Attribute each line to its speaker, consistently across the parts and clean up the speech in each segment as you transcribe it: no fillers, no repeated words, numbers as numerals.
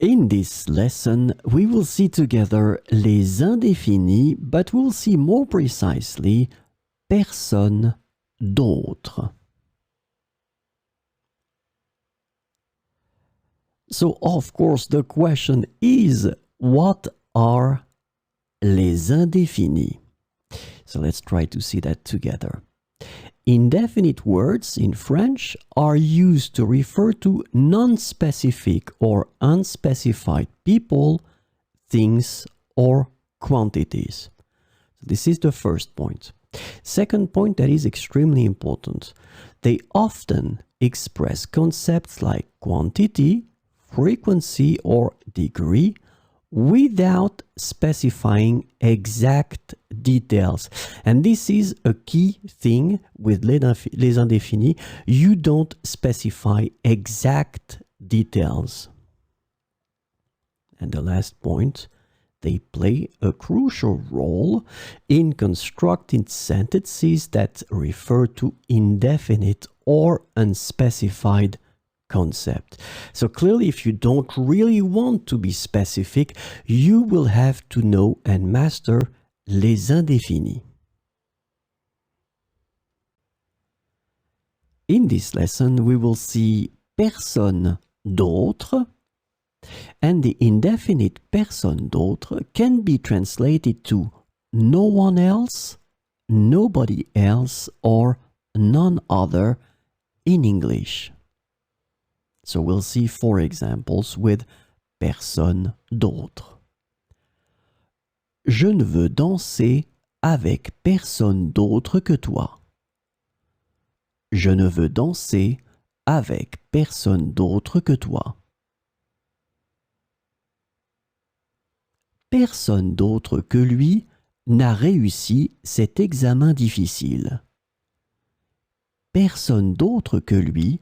Speaker 1: In this lesson, we will see together les indéfinis, but we'll see more precisely personne d'autre. So, of course, the question is, what are les indéfinis? So let's try to see that together. Indefinite words in French are used to refer to non-specific or unspecified people, things, or quantities. So this is the first point. Second point that is extremely important. They often express concepts like quantity, frequency, or degree without specifying exact details. And this is a key thing with les indéfinis. You don't specify exact details. And the last point, they play a crucial role in constructing sentences that refer to indefinite or unspecified concept. So clearly, if you don't really want to be specific, you will have to know and master les indéfinis. In this lesson, we will see personne d'autre, and the indefinite personne d'autre can be translated to no one else, nobody else, or none other in English. So we'll see 4 examples with personne d'autre. Je ne veux danser avec personne d'autre que toi. Je ne veux danser avec personne d'autre que toi. Personne d'autre que lui n'a réussi cet examen difficile. Personne d'autre que lui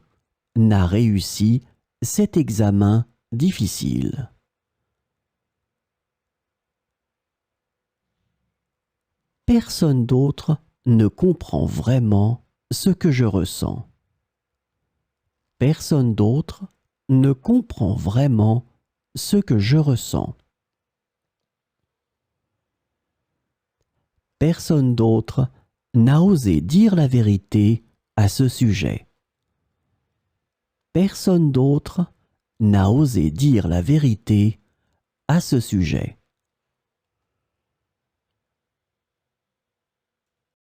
Speaker 1: n'a réussi cet examen difficile. Personne d'autre ne comprend vraiment ce que je ressens. Personne d'autre ne comprend vraiment ce que je ressens. Personne d'autre n'a osé dire la vérité à ce sujet. Personne d'autre n'a osé dire la vérité à ce sujet.